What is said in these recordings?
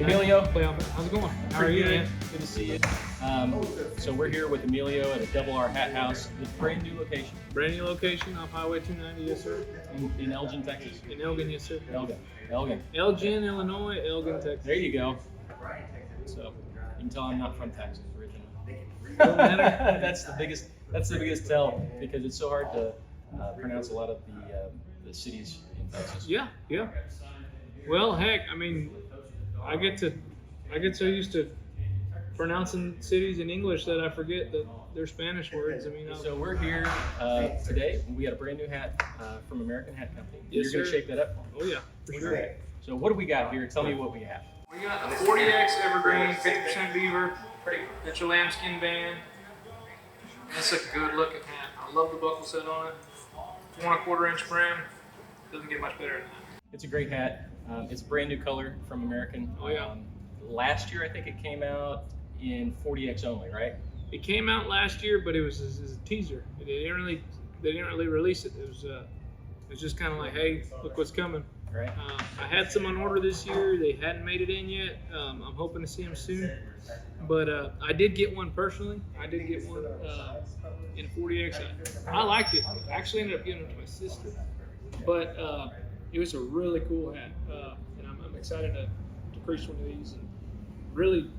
Emilio, how's it going? How are you, man? Good to see you. So we're here with Emilio at a Double R Hat House, the brand new location. Brand new location off Highway 290, yes sir. In Elgin, Texas. In Elgin, yes sir. Elgin. Elgin, Illinois, Elgin, Texas. There you go. So you can tell I'm not from Texas originally. Don't matter. That's the biggest tell, because it's so hard to pronounce a lot of the cities in Texas. Yeah. Well, heck, I mean, I get so used to pronouncing cities in English that I forget that they're Spanish words. I mean, so we're here today. We got a brand new hat from American Hat Company. Yes, You're going to sir. shake that up? Oh yeah, for sure. So what do we got here? Tell me what we have. We got a 40X Evergreen, 50% beaver. Got your lambskin band. That's a good looking hat. I love the buckle set on it. 1¼ inch brim. Doesn't get much better than that. It's a great hat. It's a brand new color from American. Oh yeah. Last year I think it came out in 40X only, right? It came out last year, but it was a teaser. They didn't really release it. It was just kind of like, hey, look what's coming. Right. I had some on order this year. They hadn't made it in yet. I'm hoping to see them soon. But I did get one personally. I did get one in 40X. I liked it. I actually ended up giving it to my sister. But it was a really cool hat. And I'm excited to crease one of these. And really,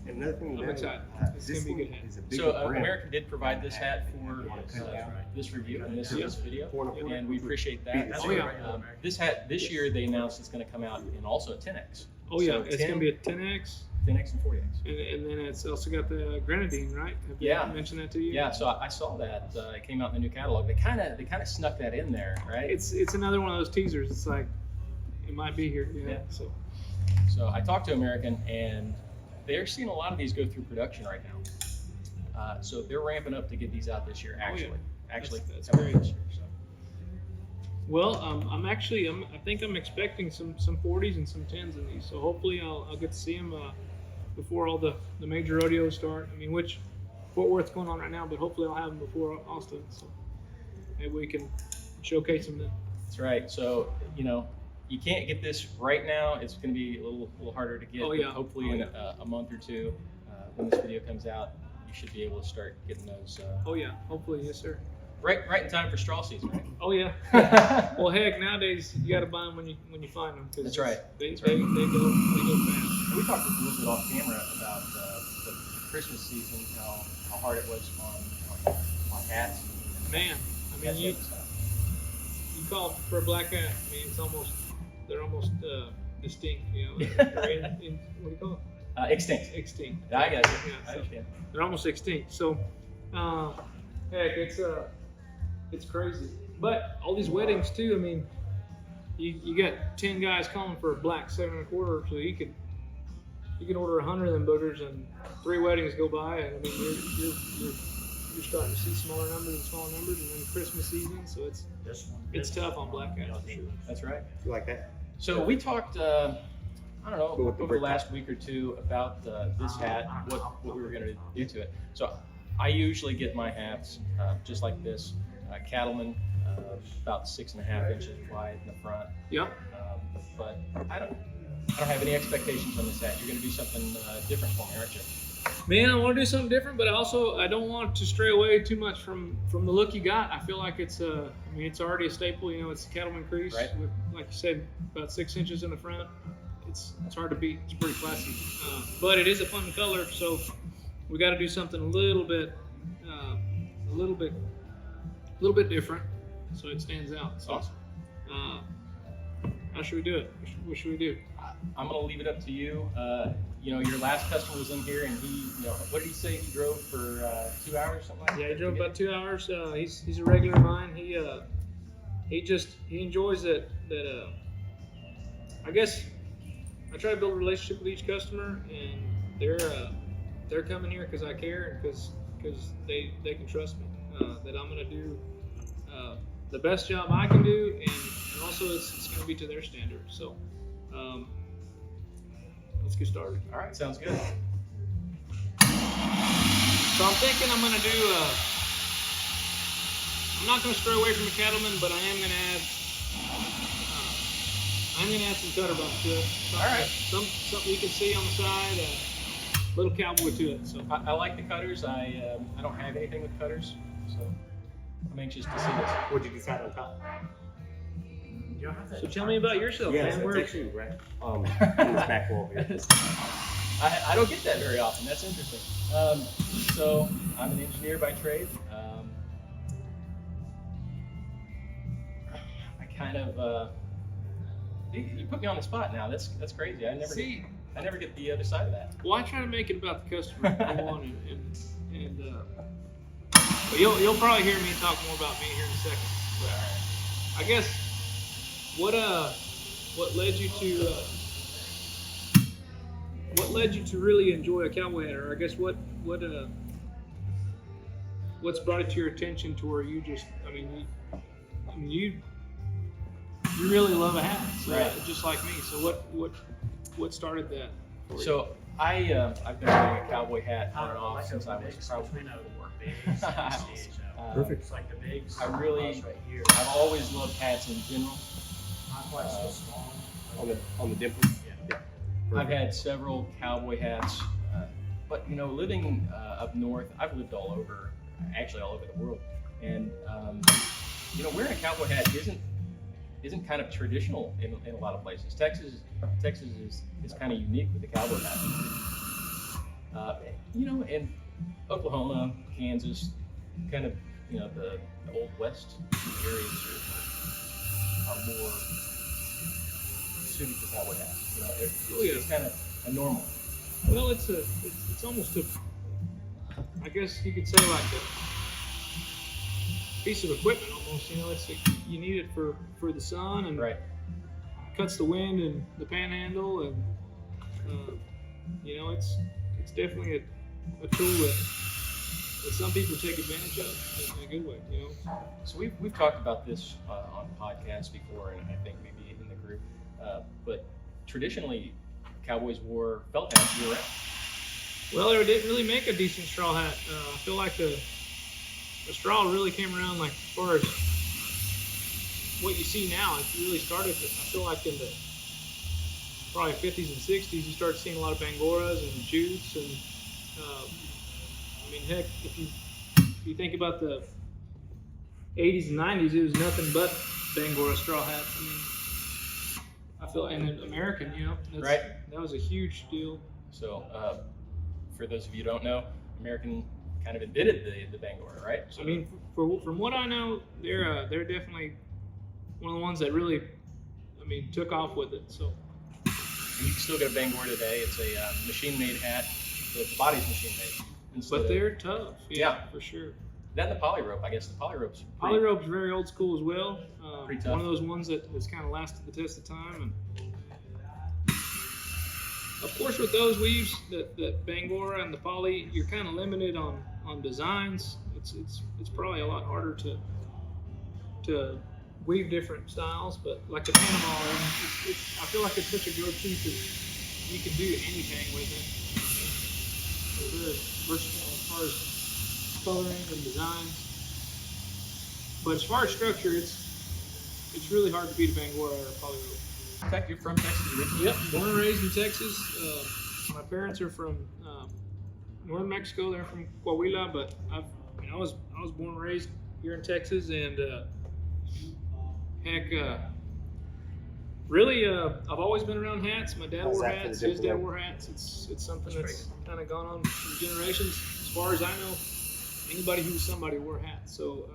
Another thing I'm excited. It's going to be a good hat. So American did provide this hat for this review and this video, and we appreciate that. Oh, yeah. This hat, this year they announced it's going to come out in also a 10X. Oh yeah, So it's going to be a 10X. 10X and 40X. And then it's also got the grenadine, right? Have they mentioned that to you? Yeah, so I saw that. It came out in the new catalog. They kind of snuck that in there, right? It's another one of those teasers. It's like, it might be here. Yeah. So I talked to American, and they're seeing a lot of these go through production right now. So they're ramping up to get these out this year. Actually, that's coming great. this year, so. Well, I think I'm expecting some 40s and some 10s in these. So hopefully I'll get to see them before all the major rodeos start. I mean, which Fort Worth's going on right now, but hopefully I'll have them before Austin. So maybe we can showcase them then. That's right. So you can't get this right now. It's going to be a little harder to get. Oh, yeah. Hopefully in a month or two, when this video comes out, you should be able to start getting those. Oh yeah, hopefully, yes sir. Right in time for straw season, right? Oh yeah. Well, heck, nowadays you got to buy them when you find them. That's right. They go fast. We talked a little bit off camera about the Christmas season, how hard it was on hats. Man, I mean, you call for a black hat. I mean, they're almost distinct. What do you call it? Extinct. Extinct. I got it. Yeah, I understand. They're almost extinct. So, heck, it's crazy. But all these weddings too. I mean, you got 10 guys calling for a black 7¼ so you can order 100 of them boogers, and 3 weddings go by, and I mean you're starting to see smaller numbers, and then Christmas season, so it's tough on black hats for sure. That's right. You like that? So we talked, I don't know, over the last week or two about this hat, what we were going to do to it. So I usually get my hats just like this, Cattleman, about 6½ inches wide in the front. Yep. But I don't have any expectations on this hat. You're going to do something different for me, aren't you? Man, I want to do something different, but I don't want to stray away too much from the look you got. I feel like it's it's already a staple. It's a Cattleman crease, right? With, like you said, about 6 inches in the front. It's hard to beat. It's pretty classy, but it is a fun color, so we got to do something a little bit different, so it stands out. So, awesome. How should we do it? What should we do? I'm gonna leave it up to you. Your last customer was in here, and he, what did he say? He drove for 2 hours, something like that. Yeah, he drove about 2 hours. He's a regular of mine. He enjoys that. I guess I try to build a relationship with each customer, and they're coming here because I care and because they can trust me that I'm gonna do the best job I can do, and also it's gonna be to their standards. So. Let's get started. All right, sounds good. So I'm thinking I'm gonna do. I'm not gonna stray away from the Cattleman, but I am gonna add I'm gonna add some cutter buff to it. All right. Something you can see on the side. Little cowboy to it. So I like the cutters. I don't have anything with cutters, so I'm anxious to see this. What'd you decide on top? So tell me about yourself, Yes, man. it's actually right on this back wall here. I don't get that very often. That's interesting. So I'm an engineer by trade. I kind of you put me on the spot now. That's crazy. I never get the other side of that. Well, I try to make it about the customer. But you'll probably hear me talk more about me here in a second. But I guess what led you to really enjoy a cowboy hat, or I guess what's brought it to your attention to where you just you really love a hat, so, right? Just like me. So what started that? So I've been wearing a cowboy hat on and off since I was probably. Perfect. I've always loved hats in general. On the dimples. Yeah. I've had several cowboy hats, but living up north, I've lived all over the world, and wearing a cowboy hat isn't kind of traditional in a lot of places. Texas is kind of unique with the cowboy hat. And Oklahoma, Kansas, kind of the old west areas are more suited to cowboy hats. It's kind of a normal. Well, it's almost I guess you could say like a piece of equipment almost. You need it for the sun and right. Cuts the wind and the panhandle, and it's definitely a tool that some people take advantage of in a good way. So we've talked about this on podcasts before, and I think maybe in the group. But traditionally, cowboys wore felt hats year round. Well, they didn't really make a decent straw hat. I feel like the straw really came around, like as far as what you see now. It really started. I feel like in the probably 50s and 60s, you start seeing a lot of Bangoras and jutes, and heck, if you think about the 80s and 90s, it was nothing but Bangora straw hats. I feel, and in American, right? That was a huge deal. So, for those of you who don't know, American kind of invented the Bangora, right? So, from what I know, they're definitely one of the ones that really, took off with it. So you can still get a Bangora today. It's a machine-made hat. The body's machine-made. But they're tough. Yeah, for sure. Then the polyrope, I guess the polyrope's very old school as well. Pretty tough. One of those ones that's kind of lasted the test of time. And of course, with those weaves, the Bangora and the poly, you're kind of limited on designs. It's probably a lot harder to weave different styles. But like the Panama, I feel like it's such a go-to because you can do anything with it. They're very versatile as far as coloring and designs. But as far as structure, it's really hard to beat a Bangora or a polyrope. In fact, you're from Texas originally? Yep, born and raised in Texas. My parents are from northern Mexico. They're from Coahuila, but I was born and raised here in Texas, and really, I've always been around hats. My dad wore hats. His dad wore hats. It's something that's kind of gone on for generations. As far as I know, anybody who was somebody wore hats. So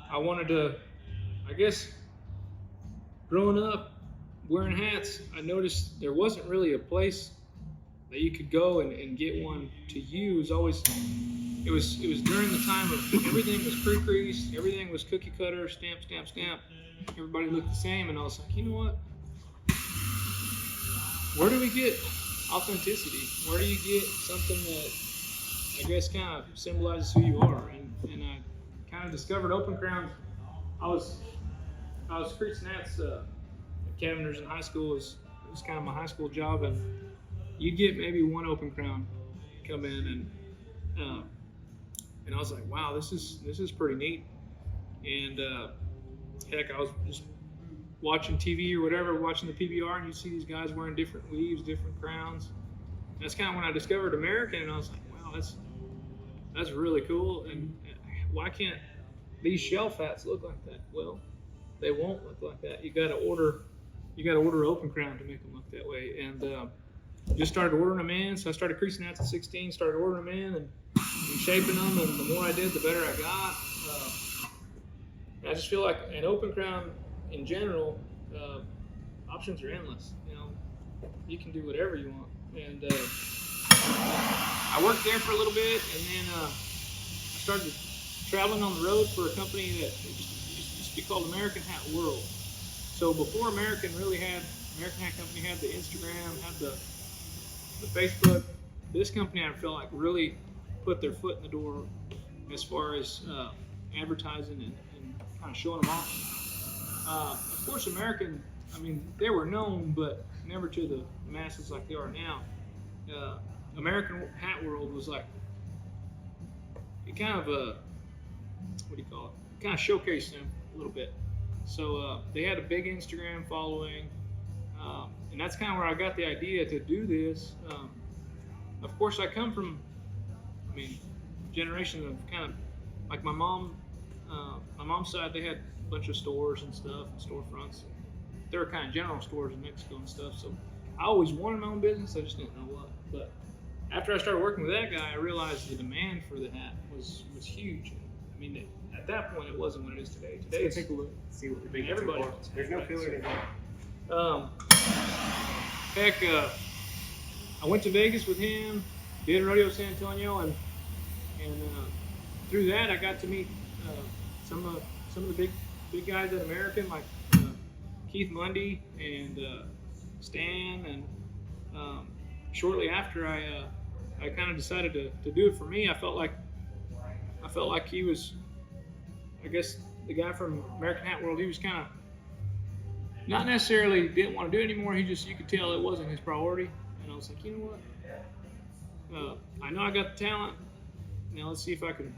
I wanted to, I guess, growing up wearing hats, I noticed there wasn't really a place that you could go and get one to use. It was during the time of everything was pre-creased, everything was cookie cutter, stamp. Everybody looked the same, and I was like, you know what? Where do we get authenticity? Where do you get something that I guess kind of symbolizes who you are? And I kind of discovered open crowns. I was creasing hats at Cavender's in high school. It was kind of my high school job, and you'd get maybe one open crown come in, and I was like, wow, this is pretty neat. And heck, I was just watching TV or whatever, watching the PBR, and you see these guys wearing different weaves, different crowns. And that's kind of when I discovered American, and I was like, wow, that's really cool. And why can't these shelf hats look like that? Well, they won't look like that. You got to order open crown to make them look that way. And just started ordering them in. So I started creasing hats at 16, started ordering them in and shaping them. And the more I did, the better I got. I just feel like an open crown in general, options are endless. You know, you can do whatever you want. And I worked there for a little bit, and then I started traveling on the road for a company that used to be called American Hat World. So before American Hat Company had the Instagram, had the Facebook, this company I felt like really put their foot in the door as far as advertising and kind of showing them off. Of course, American, I mean, they were known, but never to the masses like they are now. American Hat World was like, it kind of, what do you call it? Kind of showcased them a little bit. So they had a big Instagram following, and that's kind of where I got the idea to do this. Of course, I come from, I mean, generation of kind of, like my mom's side, they had a bunch of stores and stuff, and storefronts. They were kind of general stores in Mexico and stuff, so I always wanted my own business, I just didn't know what. But after I started working with that guy, I realized the demand for the hat was huge. I mean, at that point, it wasn't what it is today. Today, Let's take a look, see what the big everybody wants. wants There's no filler anymore. Heck, I went to Vegas with him, did rodeo San Antonio, and through that I got to meet some of the big guys at American, like Keith Mundy and Stan, and shortly after I kind of decided to do it for me. I felt like he was, I guess, the guy from American Hat World. He was kind of not necessarily didn't want to do it anymore. He just, you could tell it wasn't his priority. And I was like, you know what? I know I got the talent. Now let's see if I can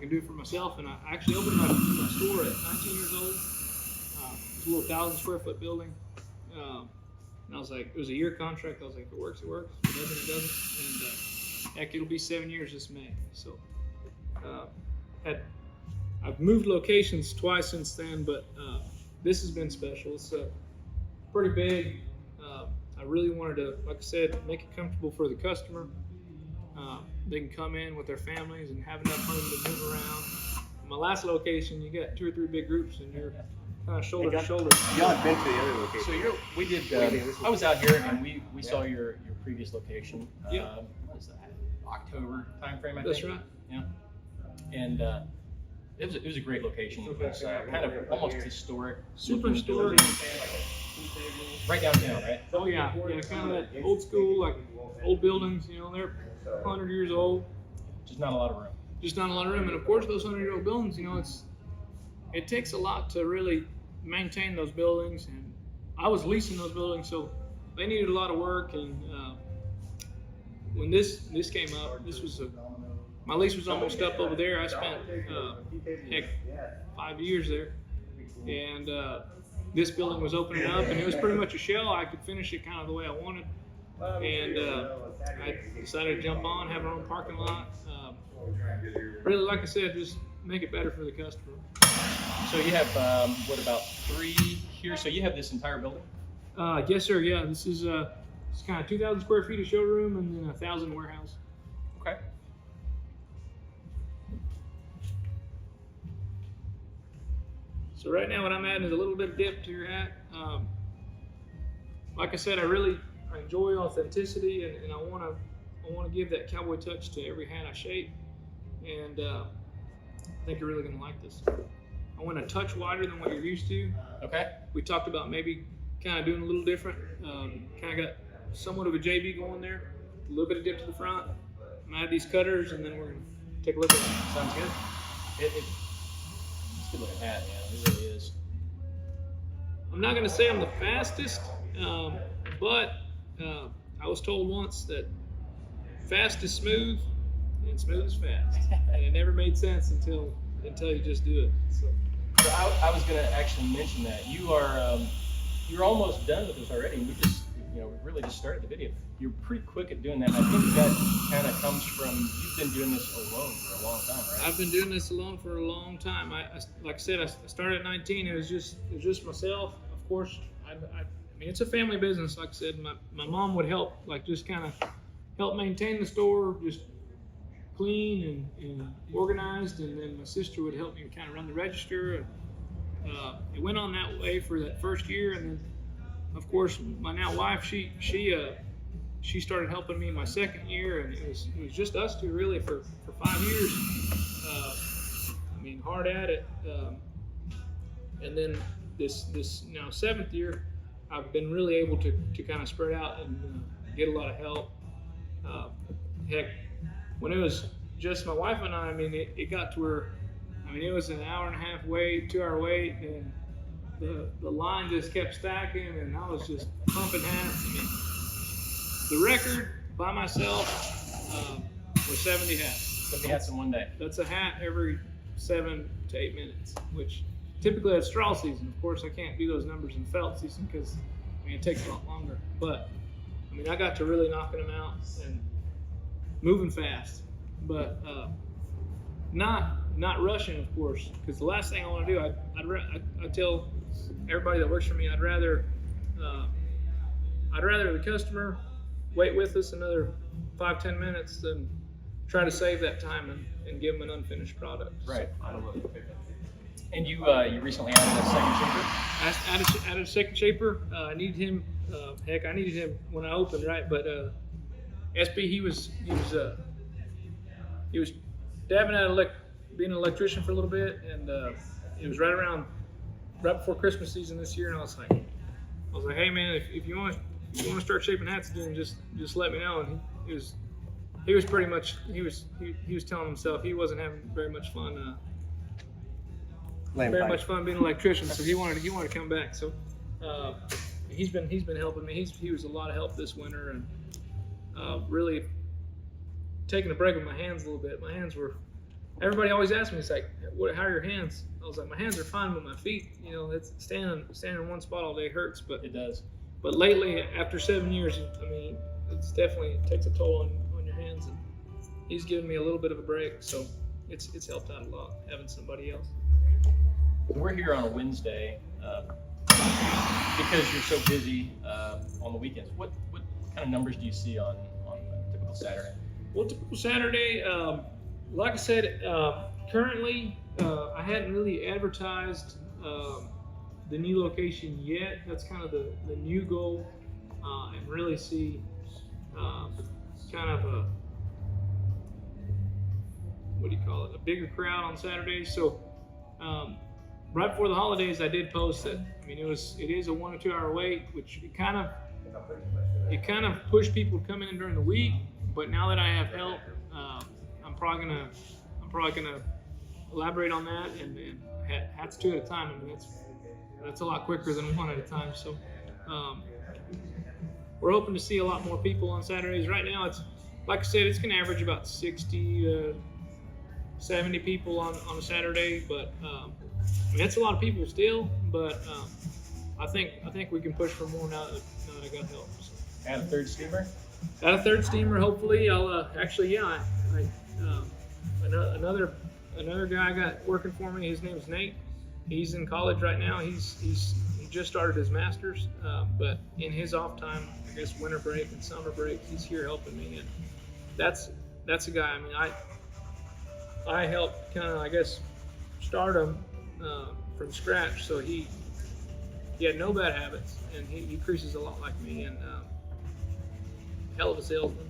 do it for myself. And I actually opened my store at 19 years old. It's a little 1,000 square foot building. And I was like, it was a year contract. I was like, if it works, it works. If it doesn't, it doesn't. And heck, it'll be 7 years this May. So I've moved locations twice since then, but this has been special. It's pretty big. I really wanted to, like I said, make it comfortable for the customer. They can come in with their families and have enough room to move around. My last location, you got 2 or 3 big groups, and you're kind of shoulder to shoulder. Y'all have been to the other location. So we did. I was out here and we saw your previous location. Yeah. What was that? October timeframe, I think. That's right. Yeah. And it was a great location. It was kind of almost historic. Super historic. Right downtown, right? Oh yeah, kind of that old school, like old buildings. You know, they're 100 years old. Just not a lot of room. Just not a lot of room, and of course those 100-year-old buildings. You know, it takes a lot to really maintain those buildings, and I was leasing those buildings, so they needed a lot of work. And when this came up, my lease was almost up over there. I spent 5 years there, and this building was opening up, and it was pretty much a shell. I could finish it kind of the way I wanted, and I decided to jump on, have our own parking lot. Really, like I said, just make it better for the customer. So you have what, about 3 here? So you have this entire building? Yes, sir. Yeah, this is it's kind of 2,000 square feet of showroom and then 1,000 warehouse. Okay. So right now what I'm adding is a little bit of dip to your hat. Like I said, I enjoy authenticity, and I want to give that cowboy touch to every hat I shape. And I think you're really going to like this. I want a touch wider than what you're used to. Okay. We talked about maybe kind of doing a little different. Kind of got somewhat of a JB going there. A little bit of dip to the front. I'm gonna add these cutters, and then we're going to take a look at it. Sounds good. It's a good looking hat, man. It really is. I'm not going to say I'm the fastest, but I was told once that fast is smooth and smooth is fast. And it never made sense until you just do it. So I was going to actually mention that you are you're almost done with this already. And we just, we really just started the video. You're pretty quick at doing that. And I think that kind of comes from, you've been doing this alone for a long time, right? I've been doing this alone for a long time. Like I said, I started at 19. It was just myself. Of course, I mean, it's a family business. Like I said, my mom would help, like just kind of help maintain the store, just clean and organized, and then my sister would help me kind of run the register. And it went on that way for that first year, and then of course my now wife, she started helping me my second year, and it was just us two really for 5 years. I mean, hard at it, and then this now 7th year, I've been really able to kind of spread out and get a lot of help. Heck, when it was just my wife and I mean, it got to where, I mean, it was an hour and a half wait, 2 hour wait, and the line just kept stacking, and I was just pumping hats. I mean, the record by myself was 70 hats. 70 hats in one day. That's a hat every 7 to 8 minutes, which typically that's straw season. Of course, I can't do those numbers in felt season because, I mean, it takes a lot longer. But, I mean, I got to really knocking them out and moving fast, but not rushing, of course, because the last thing I want to do, I tell everybody that works for me, I'd rather the customer wait with us another 5-10 minutes than try to save that time and give them an unfinished product. Right. And you recently added a second shaper? Added a second shaper. I needed him. I needed him when I opened, right? But SB, he was dabbing at being an electrician for a little bit, and it was right before Christmas season this year, and I was like, hey man, if you want to start shaping hats again, just let me know. And he was pretty much he was telling himself he wasn't having very much fun being an electrician, so he wanted to come back. So he's been helping me. He was a lot of help this winter, and really taking a break with my hands a little bit. My hands were. Everybody always asks me, it's like, how are your hands? I was like, my hands are fine, but my feet, it's standing in one spot all day hurts. But it does. But lately, after 7 years, I mean, it takes a toll on your hands, and he's given me a little bit of a break, so it's helped out a lot having somebody else. We're here on a Wednesday because you're so busy on the weekends. What kind of numbers do you see on a typical Saturday? Well, typical Saturday, like I said, currently I hadn't really advertised the new location yet. That's kind of the new goal, and really see kind of a bigger crowd on Saturdays. So right before the holidays, I did post that. I mean, it is a 1 or 2 hour wait, which it kind of pushed people coming in during the week. But now that I have help, I'm probably gonna elaborate on that and hats 2 at a time. I mean, that's a lot quicker than 1 at a time. So we're hoping to see a lot more people on Saturdays. Right now, it's like I said, it's gonna average about 60 to 70 people on a Saturday. But I mean, that's a lot of people still. But I think we can push for more now that I got help. So. Add a third steamer? Add a third steamer, hopefully. I'll another guy I got working for me. His name's Nate. He's in college right now. He just started his master's, but in his off time, I guess winter break and summer break, he's here helping me. And that's a guy. I mean, I helped kind of, I guess, start him from scratch. So he had no bad habits, and he creases a lot like me, and hell of a salesman.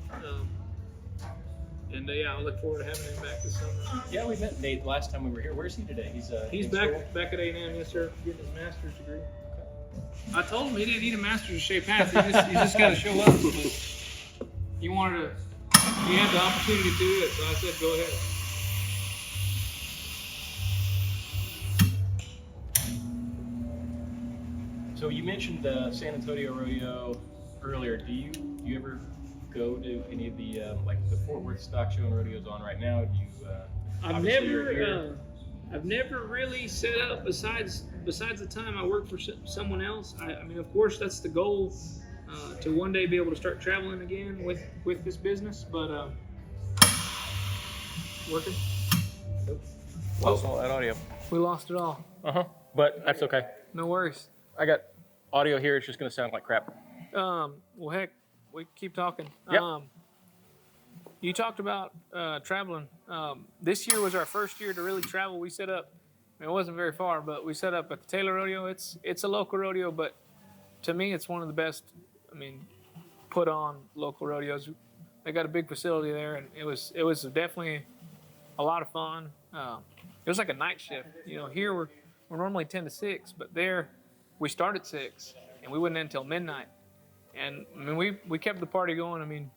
And I look forward to having him back this summer. Yeah, we met Nate last time we were here. Where's he today? He's back at A&M, yes sir, getting his master's degree. Okay. I told him he didn't need a master's to shape hats. He just got to show up. But he had the opportunity to do it, so I said, go ahead. So you mentioned the San Antonio Rodeo earlier. Do you ever go to any of the like the Fort Worth Stock Show and rodeos on right now? Do you? I've I've never really set up besides the time I work for someone else. I mean, of course, that's the goal, to one day be able to start traveling again with this business. But working. Lost all that audio. We lost it all. But that's okay. No worries. I got audio here. It's just going to sound like crap. Well, heck, we keep talking. Yep. You talked about traveling. This year was our first year to really travel. We set up. I mean, it wasn't very far, but we set up at the Taylor Rodeo. It's a local rodeo, but to me, it's one of the best. I mean, put on local rodeos. They got a big facility there, and it was definitely a lot of fun. It was like a night shift. You know, here we're normally 10 to 6, but there we start at 6 and we wouldn't end until midnight. And I mean, we kept the party going. I mean,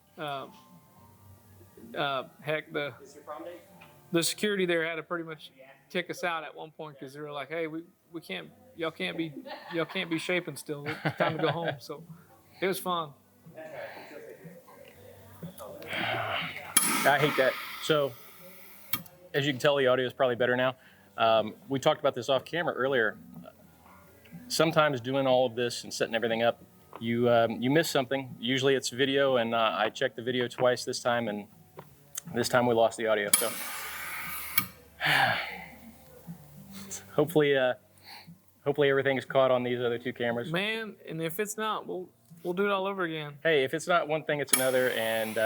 heck, the security there had to pretty much kick us out at one point because they were like, "Hey, we can't, y'all can't be shaping still. It's time to go home." So it was fun. I hate that. So, as you can tell, the audio is probably better now. We talked about this off camera earlier. Sometimes doing all of this and setting everything up, you miss something. Usually it's video, and I checked the video twice this time, and this time we lost the audio. So, hopefully everything is caught on these other two cameras. Man, and if it's not, we'll do it all over again. Hey, if it's not one thing, it's another, and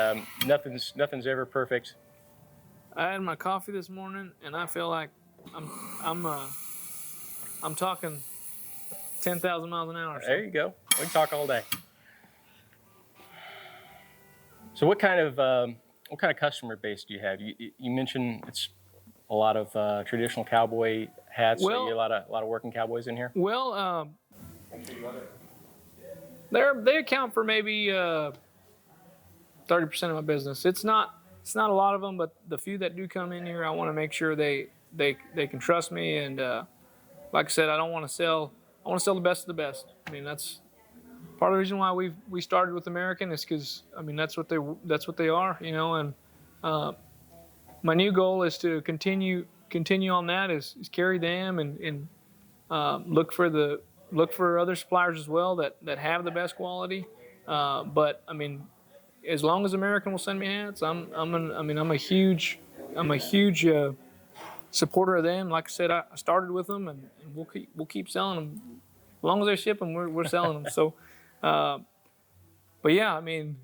nothing's ever perfect. I had my coffee this morning, and I feel like I'm talking 10,000 miles an hour. So. There you go. We can talk all day. So, what kind of customer base do you have? You mentioned it's a lot of traditional cowboy hats. Well, so you get a lot of working cowboys in here. Well, they account for maybe 30% of my business. It's not a lot of them, but the few that do come in here, I want to make sure they can trust me. And like I said, I want to sell the best of the best. I mean, that's part of the reason why we started with American is because I mean that's what they are, you know. And my new goal is to continue on that is carry them and look for other suppliers as well that have the best quality. But I mean, as long as American will send me hats, I'm a huge supporter of them. Like I said, I started with them, and we'll keep selling them. As long as they ship them, we're selling them. So, but yeah, I mean,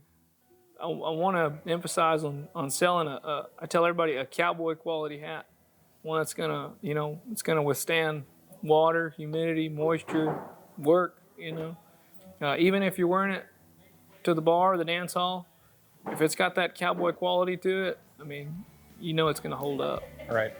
I want to emphasize on selling I tell everybody a cowboy quality hat, one that's it's gonna withstand water, humidity, moisture, work. You know, even if you're wearing it to the bar, or the dance hall, if it's got that cowboy quality to it, I mean, you know it's gonna hold up. Right.